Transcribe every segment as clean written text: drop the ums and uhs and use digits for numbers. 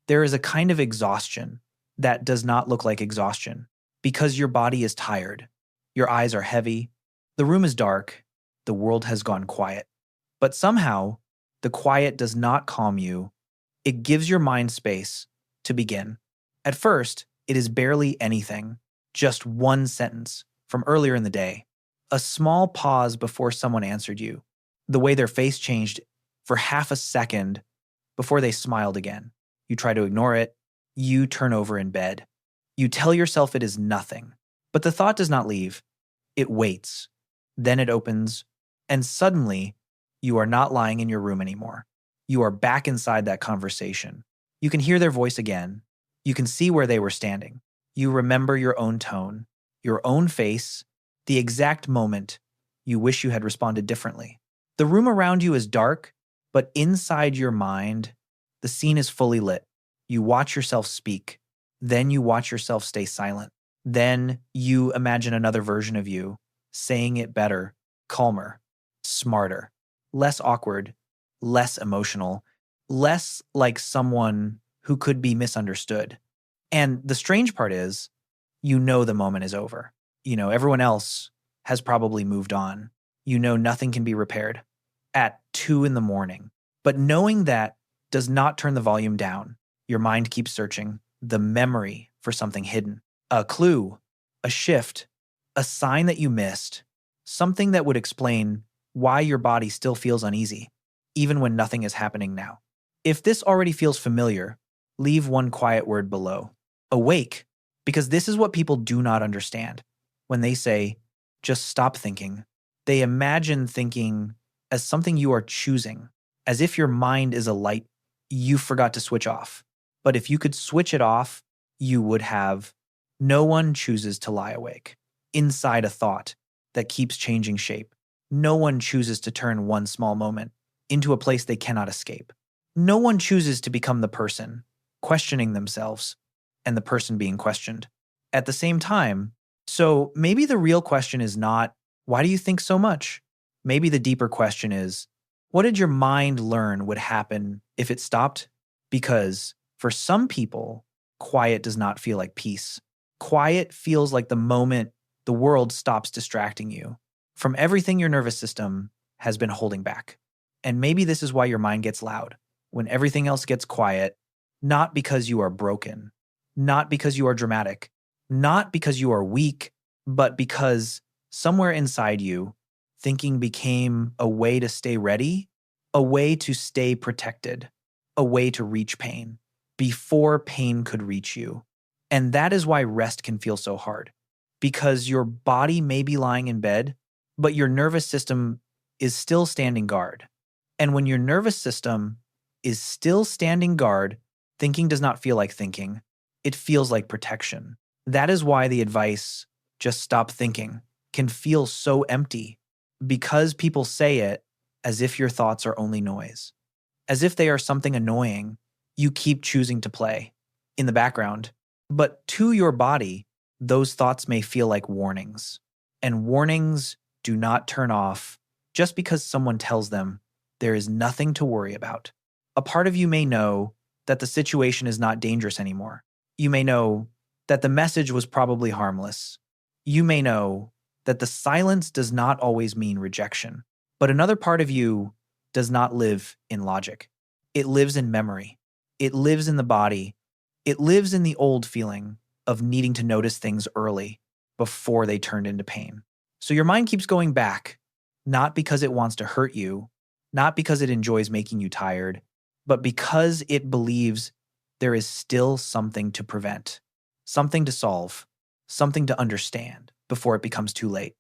There is a kind of exhaustion that does not look like exhaustion because your body is tired. Your eyes are heavy. The room is dark. The world has gone quiet. But somehow, the quiet does not calm you. It gives your mind space to begin. At first, it is barely anything, just one sentence from earlier in the day, a small pause before someone answered you, the way their face changed for half a second before they smiled again. You try to ignore it. You turn over in bed. You tell yourself it is nothing. But the thought does not leave. It waits. Then it opens. And suddenly, you are not lying in your room anymore. You are back inside that conversation. You can hear their voice again. You can see where they were standing. You remember your own tone, your own face, the exact moment you wish you had responded differently. The room around you is dark, but inside your mind, the scene is fully lit. You watch yourself speak. Then you watch yourself stay silent. Then you imagine another version of you, saying it better, calmer, smarter, less awkward, less emotional, less like someone who could be misunderstood. And the strange part is, you know the moment is over. Everyone else has probably moved on. Nothing can be repaired at 2 a.m. But knowing that does not turn the volume down. Your mind keeps searching, the memory for something hidden, a clue, a shift, a sign that you missed, something that would explain why your body still feels uneasy, even when nothing is happening now. If this already feels familiar, leave one quiet word below. Awake, because this is what people do not understand. When they say, just stop thinking, they imagine thinking as something you are choosing, as if your mind is a light you forgot to switch off. But if you could switch it off, you would have. No one chooses to lie awake inside a thought that keeps changing shape. No one chooses to turn one small moment into a place they cannot escape. No one chooses to become the person questioning themselves and the person being questioned at the same time. So maybe the real question is not, why do you think so much? Maybe the deeper question is, what did your mind learn would happen if it stopped? Because for some people, quiet does not feel like peace. Quiet feels like the moment the world stops distracting you from everything your nervous system has been holding back. And maybe this is why your mind gets loud when everything else gets quiet, not because you are broken, not because you are dramatic, not because you are weak, but because somewhere inside you, thinking became a way to stay ready, a way to stay protected, a way to reach pain before pain could reach you. And that is why rest can feel so hard, because your body may be lying in bed, but your nervous system is still standing guard. And when your nervous system is still standing guard, thinking does not feel like thinking. It feels like protection. That is why the advice, just stop thinking, can feel so empty, because people say it as if your thoughts are only noise, as if they are something annoying you keep choosing to play in the background. But to your body, those thoughts may feel like warnings. And warnings do not turn off just because someone tells them there is nothing to worry about. A part of you may know that the situation is not dangerous anymore. You may know that the message was probably harmless. You may know that the silence does not always mean rejection. But another part of you does not live in logic. It lives in memory. It lives in the body. It lives in the old feeling of needing to notice things early before they turned into pain. So your mind keeps going back, not because it wants to hurt you, not because it enjoys making you tired, but because it believes there is still something to prevent, something to solve, something to understand before it becomes too late.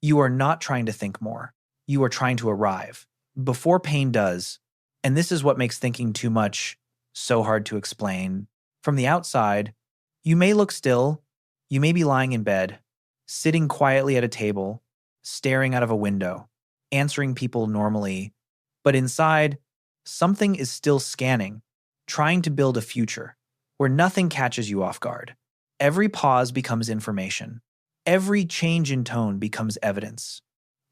You are not trying to think more. You are trying to arrive before pain does. And this is what makes thinking too much so hard to explain. From the outside, you may look still. You may be lying in bed, sitting quietly at a table, staring out of a window, answering people normally. But inside, something is still scanning, trying to build a future where nothing catches you off guard. Every pause becomes information. Every change in tone becomes evidence.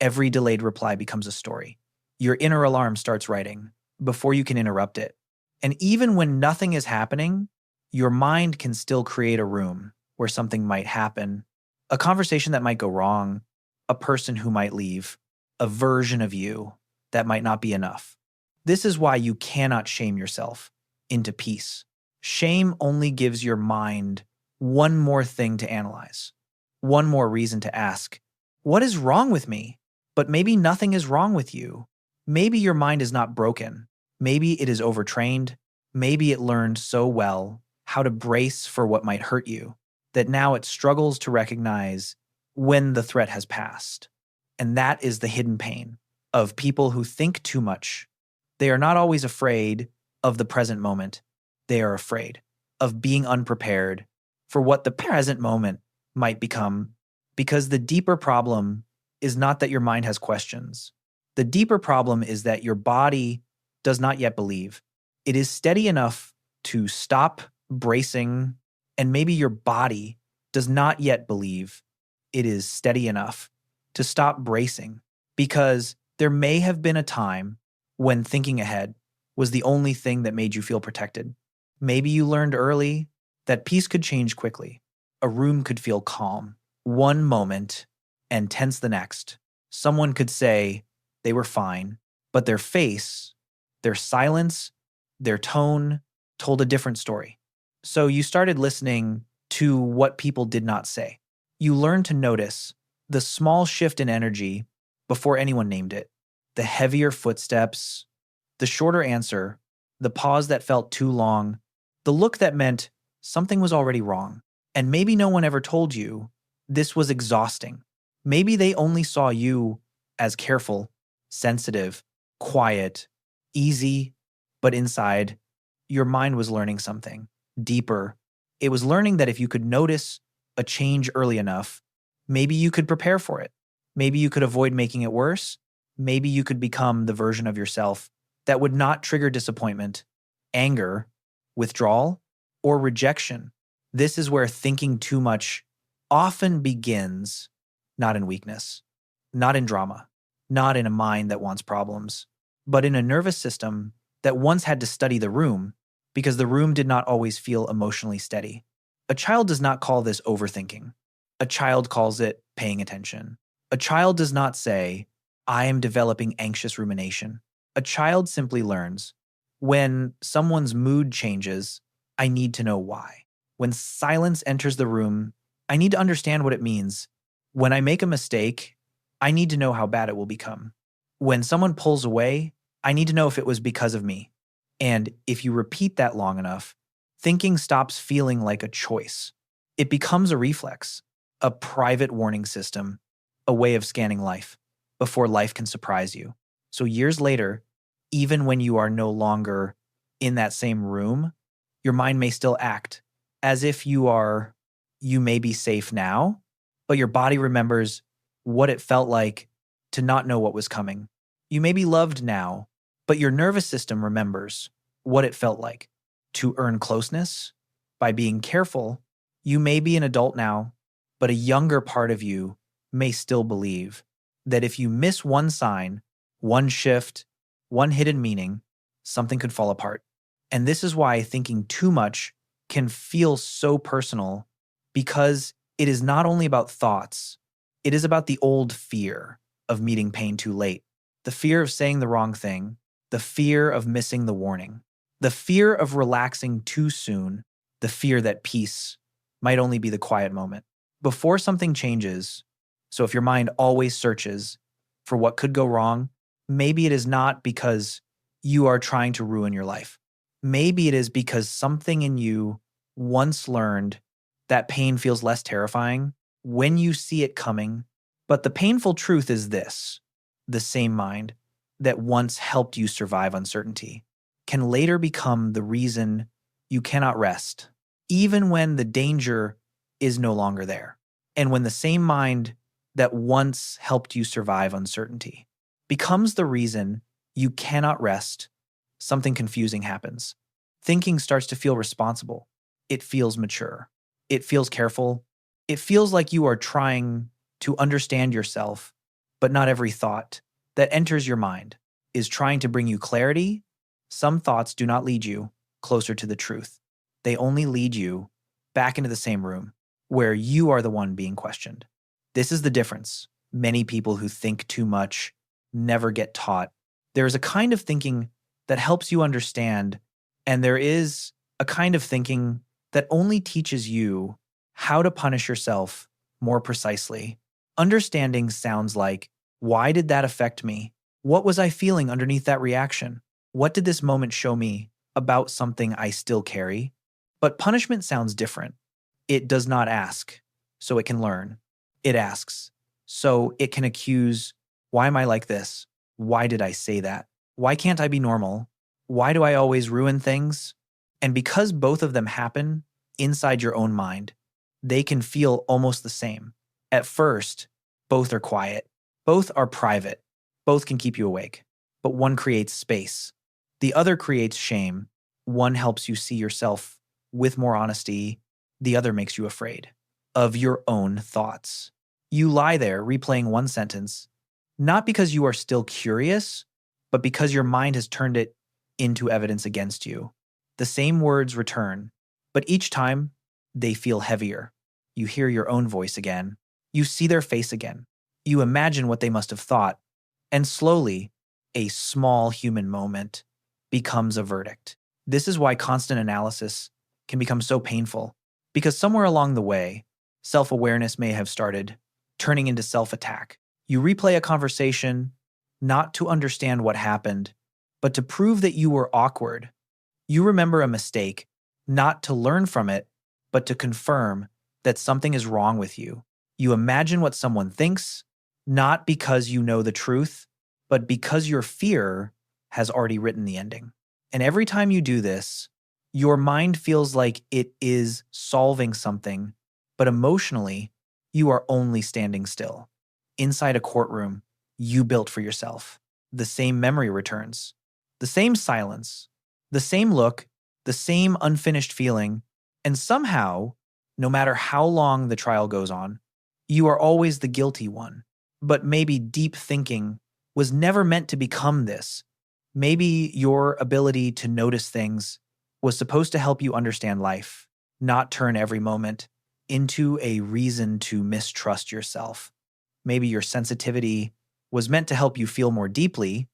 Every delayed reply becomes a story. Your inner alarm starts writing before you can interrupt it. And even when nothing is happening, your mind can still create a room where something might happen, a conversation that might go wrong, a person who might leave, a version of you that might not be enough. This is why you cannot shame yourself into peace. Shame only gives your mind one more thing to analyze, one more reason to ask, what is wrong with me? But maybe nothing is wrong with you. Maybe your mind is not broken. Maybe it is overtrained. Maybe it learned so well how to brace for what might hurt you that now it struggles to recognize when the threat has passed. And that is the hidden pain of people who think too much. They are not always afraid of the present moment. They are afraid of being unprepared for what the present moment might become, because the deeper problem is not that your mind has questions. The deeper problem is that your body does not yet believe. It is steady enough to stop bracing, and maybe your body does not yet believe it is steady enough to stop bracing, because there may have been a time when thinking ahead was the only thing that made you feel protected. Maybe you learned early that peace could change quickly. A room could feel calm one moment and tense the next. Someone could say they were fine, but their face, their silence, their tone told a different story. So you started listening to what people did not say. You learned to notice the small shift in energy before anyone named it, the heavier footsteps, the shorter answer, the pause that felt too long, the look that meant something was already wrong. And maybe no one ever told you this was exhausting. Maybe they only saw you as careful, sensitive, quiet, easy, but inside, your mind was learning something deeper. It was learning that if you could notice a change early enough, maybe you could prepare for it. Maybe you could avoid making it worse. Maybe you could become the version of yourself that would not trigger disappointment, anger, withdrawal, or rejection. This is where thinking too much often begins, not in weakness, not in drama, not in a mind that wants problems, but in a nervous system that once had to study the room because the room did not always feel emotionally steady. A child does not call this overthinking. A child calls it paying attention. A child does not say, I am developing anxious rumination. A child simply learns, when someone's mood changes, I need to know why. When silence enters the room, I need to understand what it means. When I make a mistake, I need to know how bad it will become. When someone pulls away, I need to know if it was because of me. And if you repeat that long enough, thinking stops feeling like a choice. It becomes a reflex, a private warning system, a way of scanning life before life can surprise you. So years later, even when you are no longer in that same room, your mind may still act as if you may be safe now, but your body remembers what it felt like to not know what was coming. You may be loved now, but your nervous system remembers what it felt like to earn closeness by being careful. You may be an adult now, but a younger part of you may still believe that if you miss one sign, one shift, one hidden meaning, something could fall apart. And this is why thinking too much can feel so personal, because it is not only about thoughts, it is about the old fear of meeting pain too late, the fear of saying the wrong thing, the fear of missing the warning, the fear of relaxing too soon, the fear that peace might only be the quiet moment before something changes. So if your mind always searches for what could go wrong, maybe it is not because you are trying to ruin your life. Maybe it is because something in you once learned that pain feels less terrifying when you see it coming. But the painful truth is this: the same mind that once helped you survive uncertainty can later become the reason you cannot rest, even when the danger is no longer there. And when the same mind that once helped you survive uncertainty becomes the reason you cannot rest, something confusing happens. Thinking starts to feel responsible. It feels mature. It feels careful. It feels like you are trying to understand yourself, but not every thought that enters your mind is trying to bring you clarity. Some thoughts do not lead you. closer to the truth. They only lead you back into the same room where you are the one being questioned. This is the difference. Many people who think too much never get taught. There is a kind of thinking that helps you understand, and there is a kind of thinking that only teaches you how to punish yourself more precisely. Understanding sounds like, why did that affect me? What was I feeling underneath that reaction? What did this moment show me about something I still carry? But punishment sounds different. It does not ask, so it can learn. It asks, so it can accuse, why am I like this? Why did I say that? Why can't I be normal? Why do I always ruin things? And because both of them happen inside your own mind, they can feel almost the same. At first, both are quiet, both are private, both can keep you awake, but one creates space. The other creates shame. One helps you see yourself with more honesty. The other makes you afraid of your own thoughts. You lie there replaying one sentence, not because you are still curious, but because your mind has turned it into evidence against you. The same words return, but each time they feel heavier. You hear your own voice again. You see their face again. You imagine what they must have thought. And slowly, a small human moment becomes a verdict. This is why constant analysis can become so painful, because somewhere along the way, self-awareness may have started turning into self-attack. You replay a conversation not to understand what happened, but to prove that you were awkward. You remember a mistake, not to learn from it, but to confirm that something is wrong with you. You imagine what someone thinks, not because you know the truth, but because your fear has already written the ending. And every time you do this, your mind feels like it is solving something, but emotionally, you are only standing still. Inside a courtroom you built for yourself, the same memory returns, the same silence, the same look, the same unfinished feeling, and somehow, no matter how long the trial goes on, you are always the guilty one. But maybe deep thinking was never meant to become this. Maybe your ability to notice things was supposed to help you understand life, not turn every moment into a reason to mistrust yourself. Maybe your sensitivity was meant to help you feel more deeply,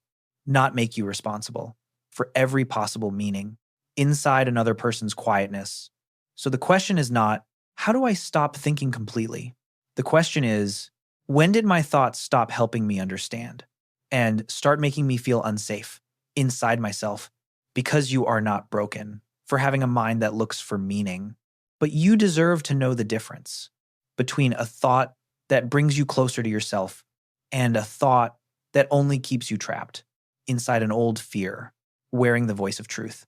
not make you responsible for every possible meaning inside another person's quietness. So the question is not, how do I stop thinking completely? The question is, when did my thoughts stop helping me understand and start making me feel unsafe inside myself? Because you are not broken for having a mind that looks for meaning, but you deserve to know the difference between a thought that brings you closer to yourself and a thought that only keeps you trapped inside an old fear, wearing the voice of truth.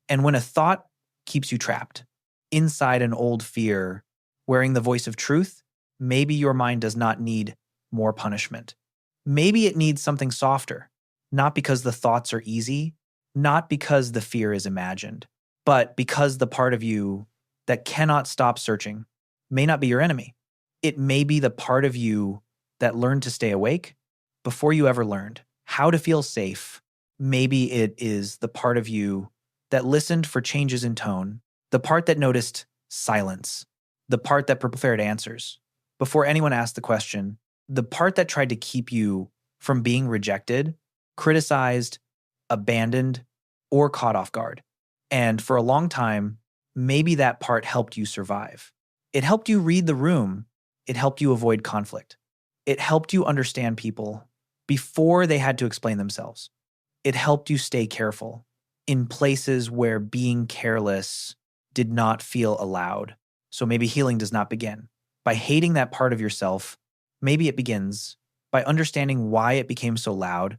And when a thought keeps you trapped inside an old fear, wearing the voice of truth, maybe your mind does not need more punishment. Maybe it needs something softer, not because the thoughts are easy, not because the fear is imagined, but because the part of you that cannot stop searching may not be your enemy. It may be the part of you that learned to stay awake before you ever learned how to feel safe. Maybe it is the part of you that listened for changes in tone, the part that noticed silence, the part that prepared answers before anyone asked the question, the part that tried to keep you from being rejected, criticized, abandoned, or caught off guard. And for a long time, maybe that part helped you survive. It helped you read the room. It helped you avoid conflict. It helped you understand people before they had to explain themselves. It helped you stay careful in places where being careless did not feel allowed. So maybe healing does not begin by hating that part of yourself. Maybe it begins by understanding why it became so loud,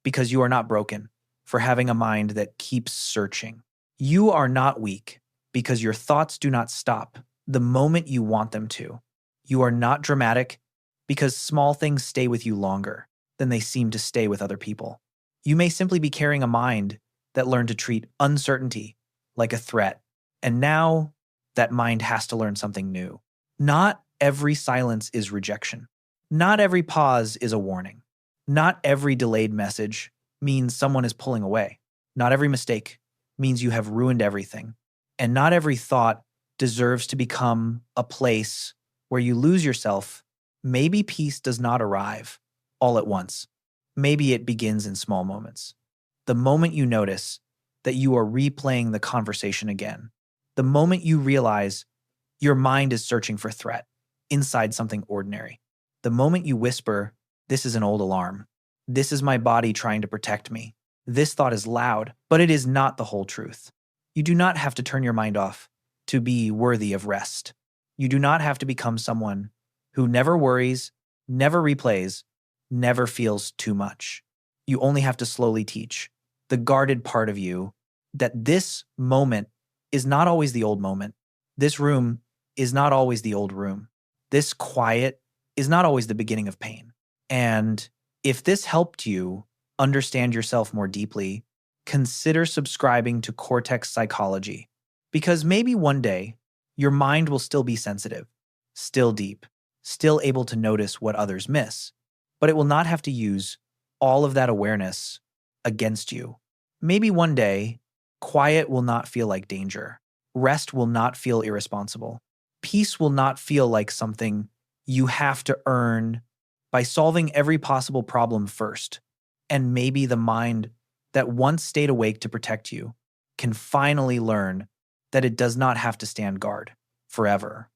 because you are not broken for having a mind that keeps searching. You are not weak because your thoughts do not stop the moment you want them to. You are not dramatic because small things stay with you longer than they seem to stay with other people. You may simply be carrying a mind that learned to treat uncertainty like a threat, and now that mind has to learn something new. Not every silence is rejection. Not every pause is a warning. Not every delayed message means someone is pulling away. Not every mistake means you have ruined everything. And not every thought deserves to become a place where you lose yourself. Maybe peace does not arrive all at once. Maybe it begins in small moments. The moment you notice that you are replaying the conversation again, the moment you realize your mind is searching for threat inside something ordinary, the moment you whisper, "This is an old alarm. This is my body trying to protect me." This thought is loud, but it is not the whole truth. You do not have to turn your mind off to be worthy of rest. You do not have to become someone who never worries, never replays, never feels too much. You only have to slowly teach the guarded part of you that this moment is not always the old moment. This room is not always the old room. This quiet is not always the beginning of pain. And if this helped you understand yourself more deeply, consider subscribing to Cortex Psychology, because maybe one day your mind will still be sensitive, still deep, still able to notice what others miss, but it will not have to use all of that awareness against you. Maybe one day, quiet will not feel like danger. Rest will not feel irresponsible. Peace will not feel like something you have to earn by solving every possible problem first. And maybe the mind that once stayed awake to protect you can finally learn that it does not have to stand guard forever.